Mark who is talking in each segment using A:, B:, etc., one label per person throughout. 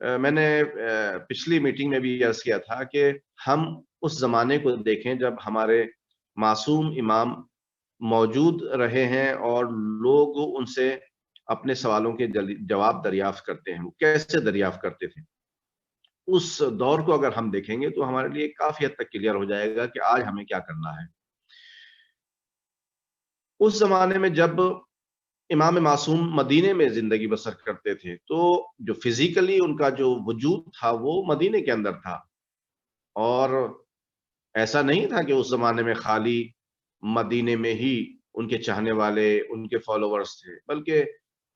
A: میں نے پچھلی میٹنگ میں بھی عرض کیا تھا کہ ہم اس زمانے کو دیکھیں جب ہمارے معصوم امام موجود رہے ہیں اور لوگ ان سے اپنے سوالوں کے جواب دریافت کرتے ہیں. وہ کیسے دریافت کرتے تھے؟ اس دور کو اگر ہم دیکھیں گے تو ہمارے لیے کافی حد تک کلیئر ہو جائے گا کہ آج ہمیں کیا کرنا ہے. اس زمانے میں جب امام معصوم مدینے میں زندگی بسر کرتے تھے تو جو فزیکلی ان کا جو وجود تھا وہ مدینے کے اندر تھا، اور ایسا نہیں تھا کہ اس زمانے میں خالی مدینے میں ہی ان کے چاہنے والے، ان کے فالوورز تھے، بلکہ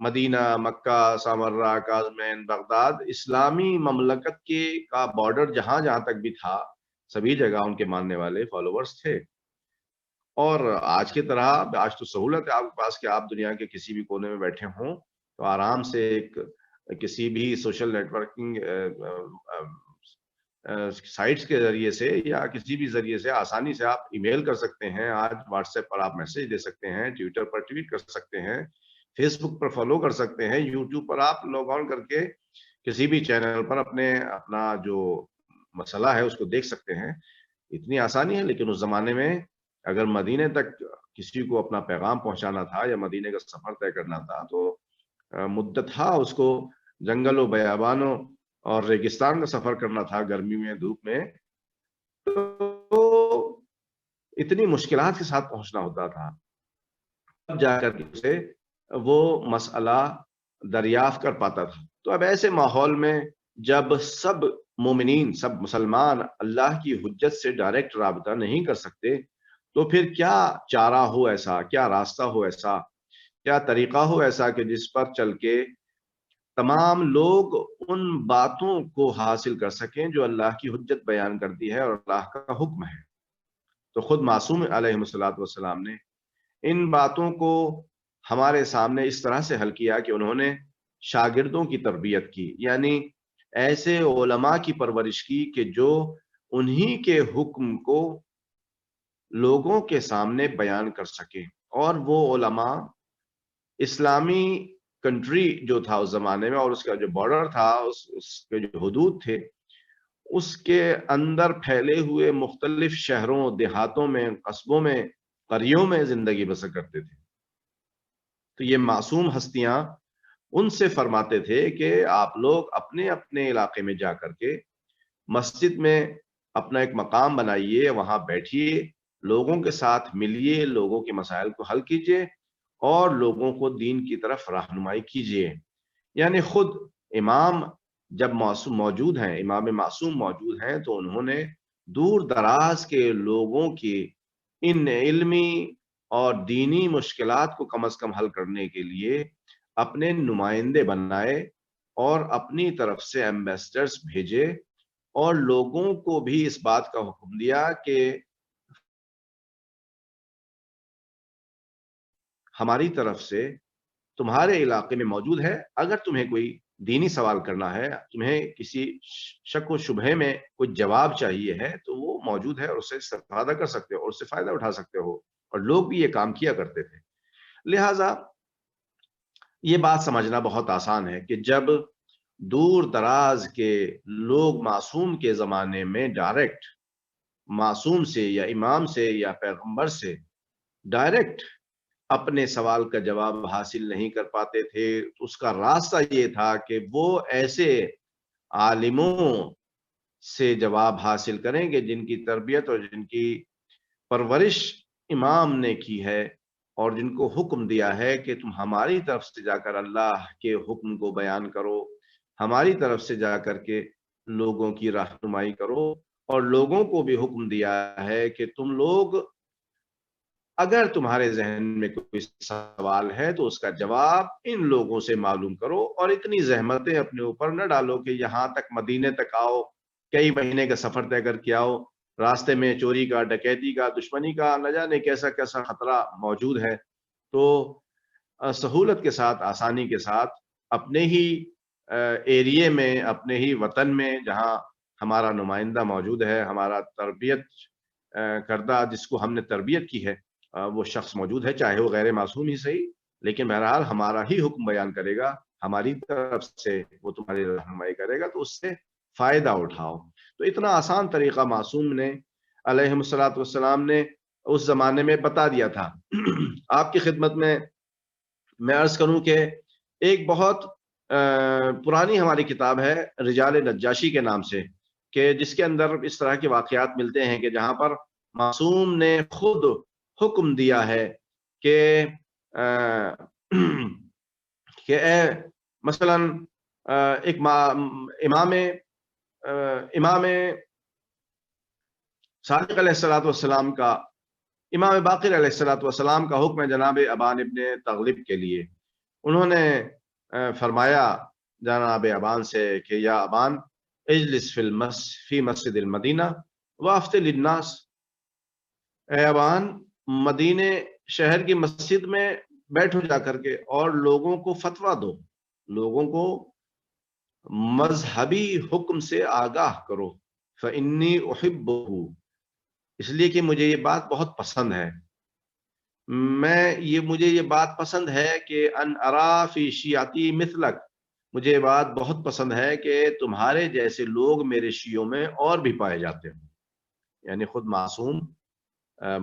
A: مدینہ، مکہ، سامرہ، کاظمین، بغداد، اسلامی مملکت کے کا بارڈر جہاں جہاں تک بھی تھا، سبھی جگہ ان کے ماننے والے فالوورز تھے. اور آج کی طرح آج تو سہولت ہے آپ کے پاس کہ آپ دنیا کے کسی بھی کونے میں بیٹھے ہوں تو آرام سے کسی بھی سوشل نیٹورکنگ سائٹس کے ذریعے سے یا کسی بھی ذریعے سے آسانی سے آپ ای میل کر سکتے ہیں. آج واٹس ایپ پر آپ میسج دے سکتے ہیں، ٹویٹر پر ٹویٹ کر سکتے ہیں، فیس بک پر فالو کر سکتے ہیں، یوٹیوب پر آپ لاگ آن کر کے کسی بھی چینل پر اپنا جو مسئلہ ہے اس کو دیکھ سکتے ہیں. اتنی آسانی ہے. لیکن اس زمانے میں اگر مدینے تک کسی کو اپنا پیغام پہنچانا تھا یا مدینے کا سفر طے کرنا تھا تو مدت تھا اس کو جنگل و بیابانوں اور ریگستان کا سفر کرنا تھا، گرمی میں، دھوپ میں. تو اتنی مشکلات کے ساتھ پہنچنا ہوتا تھا، تب جا کر کے اسے وہ مسئلہ دریافت کر پاتا تھا. تو اب ایسے ماحول میں جب سب مومنین، سب مسلمان اللہ کی حجت سے ڈائریکٹ رابطہ نہیں کر سکتے تو پھر کیا چارہ ہو ایسا، کیا راستہ ہو ایسا، کیا طریقہ ہو ایسا کہ جس پر چل کے تمام لوگ ان باتوں کو حاصل کر سکیں جو اللہ کی حجت بیان کرتی ہے اور اللہ کا حکم ہے. تو خود معصوم علیہ الصلوۃ والسلام نے ان باتوں کو ہمارے سامنے اس طرح سے حل کیا کہ انہوں نے شاگردوں کی تربیت کی، یعنی ایسے علماء کی پرورش کی کہ جو انہی کے حکم کو لوگوں کے سامنے بیان کر سکے. اور وہ علماء اسلامی کنٹری جو تھا اس زمانے میں اور اس کا جو بارڈر تھا، اس کے جو حدود تھے، اس کے اندر پھیلے ہوئے مختلف شہروں، دیہاتوں میں، قصبوں میں، قریوں میں زندگی بسر کرتے تھے. تو یہ معصوم ہستیاں ان سے فرماتے تھے کہ آپ لوگ اپنے اپنے علاقے میں جا کر کے مسجد میں اپنا ایک مقام بنائیے، وہاں بیٹھیے، لوگوں کے ساتھ ملیے، لوگوں کے مسائل کو حل کیجیے اور لوگوں کو دین کی طرف رہنمائی کیجیے. یعنی خود امام جب معصوم موجود ہیں، امام معصوم موجود ہیں، تو انہوں نے دور دراز کے لوگوں کی ان علمی اور دینی مشکلات کو کم از کم حل کرنے کے لیے اپنے نمائندے بنائے اور اپنی طرف سے ایمبیسڈرز بھیجے اور لوگوں کو بھی اس بات کا حکم دیا کہ ہماری طرف سے تمہارے علاقے میں موجود ہے، اگر تمہیں کوئی دینی سوال کرنا ہے، تمہیں کسی شک و شبہے میں کوئی جواب چاہیے ہے تو وہ موجود ہے اور اس سے استفادہ کر سکتے ہو اور اس سے فائدہ اٹھا سکتے ہو. اور لوگ بھی یہ کام کیا کرتے تھے. لہٰذا یہ بات سمجھنا بہت آسان ہے کہ جب دور دراز کے لوگ معصوم کے زمانے میں ڈائریکٹ معصوم سے یا امام سے یا پیغمبر سے ڈائریکٹ اپنے سوال کا جواب حاصل نہیں کر پاتے تھے، اس کا راستہ یہ تھا کہ وہ ایسے عالموں سے جواب حاصل کریں گے جن کی تربیت اور جن کی پرورش امام نے کی ہے اور جن کو حکم دیا ہے کہ تم ہماری طرف سے جا کر اللہ کے حکم کو بیان کرو، ہماری طرف سے جا کر کے لوگوں کی رہنمائی کرو. اور لوگوں کو بھی حکم دیا ہے کہ تم لوگ اگر تمہارے ذہن میں کوئی سوال ہے تو اس کا جواب ان لوگوں سے معلوم کرو اور اتنی زحمتیں اپنے اوپر نہ ڈالو کہ یہاں تک مدینے تک آؤ، کئی مہینے کا سفر طے کر کے آؤ، راستے میں چوری کا، ڈکیتی کا، دشمنی کا نہ جانے کیسا کیسا خطرہ موجود ہے. تو سہولت کے ساتھ، آسانی کے ساتھ اپنے ہی ایریے میں، اپنے ہی وطن میں جہاں ہمارا نمائندہ موجود ہے، ہمارا تربیت کردہ جس کو ہم نے تربیت کی ہے وہ شخص موجود ہے، چاہے وہ غیر معصوم ہی صحیح، لیکن بہرحال ہمارا ہی حکم بیان کرے گا، ہماری طرف سے وہ تمہاری رہنمائی کرے گا تو اس سے فائدہ اٹھاؤ۔ تو اتنا آسان طریقہ معصوم نے علیہ الصلوۃ والسلام نے اس زمانے میں بتا دیا تھا۔ آپ کی خدمت میں عرض کروں کہ ایک بہت پرانی ہماری کتاب ہے رجال نجاشی کے نام سے، کہ جس کے اندر اس طرح کے واقعات ملتے ہیں کہ جہاں پر معصوم نے خود حکم دیا ہے کہ اے مثلا ایک امام صادق علیہ الصلوۃ والسلام کا، امام باقر علیہ الصلوۃ والسلام کا حکم ہے جناب ابان ابن تغلب کے لیے۔ انہوں نے فرمایا جناب ابان سے کہ یا ابان اجلس فی مسجد المدینہ وافتل الناس، اے ابان مدینے شہر کی مسجد میں بیٹھو جا کر کے اور لوگوں کو فتویٰ دو، لوگوں کو مذہبی حکم سے آگاہ کرو۔ فإنی احبہ، اس لیے کہ مجھے یہ بات بہت پسند ہے، مجھے یہ بات پسند ہے کہ ان ارا فی شیعتی مثلک، مجھے یہ بات بہت پسند ہے کہ تمہارے جیسے لوگ میرے شیعوں میں اور بھی پائے جاتے ہیں۔ یعنی خود معصوم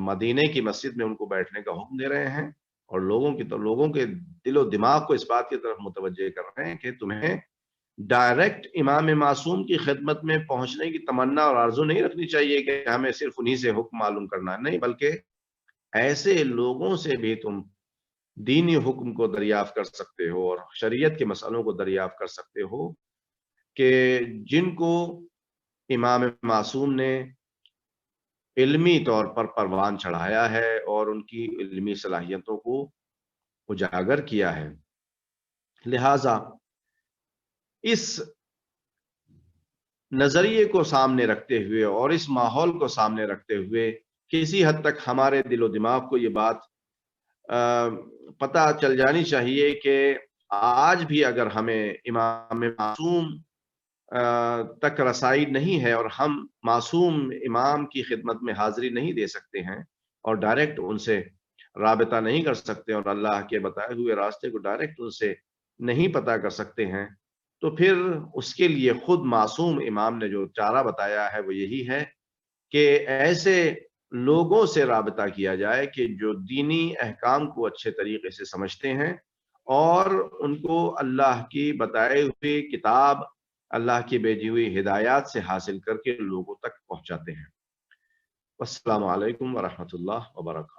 A: مدینے کی مسجد میں ان کو بیٹھنے کا حکم دے رہے ہیں اور لوگوں کے دل و دماغ کو اس بات کی طرف متوجہ کر رہے ہیں کہ تمہیں ڈائریکٹ امام معصوم کی خدمت میں پہنچنے کی تمنا اور آرزو نہیں رکھنی چاہیے کہ ہمیں صرف انہی سے حکم معلوم کرنا ہے، نہیں، بلکہ ایسے لوگوں سے بھی تم دینی حکم کو دریافت کر سکتے ہو اور شریعت کے مسئلوں کو دریافت کر سکتے ہو کہ جن کو امام معصوم نے علمی طور پر پروان چڑھایا ہے اور ان کی علمی صلاحیتوں کو اجاگر کیا ہے۔ لہذا اس نظریے کو سامنے رکھتے ہوئے اور اس ماحول کو سامنے رکھتے ہوئے کسی حد تک ہمارے دل و دماغ کو یہ بات پتہ چل جانی چاہیے کہ آج بھی اگر ہمیں امام معصوم تک رسائی نہیں ہے اور ہم معصوم امام کی خدمت میں حاضری نہیں دے سکتے ہیں اور ڈائریکٹ ان سے رابطہ نہیں کر سکتے اور اللہ کے بتائے ہوئے راستے کو ڈائریکٹ ان سے نہیں پتہ کر سکتے ہیں، تو پھر اس کے لیے خود معصوم امام نے جو چارہ بتایا ہے وہ یہی ہے کہ ایسے لوگوں سے رابطہ کیا جائے کہ جو دینی احکام کو اچھے طریقے سے سمجھتے ہیں اور ان کو اللہ کی بتائے ہوئے کتاب، اللہ کی بھیجی ہوئی ہدایات سے حاصل کر کے لوگوں تک پہنچاتے ہیں۔ السلام علیکم ورحمۃ اللہ وبرکاتہ۔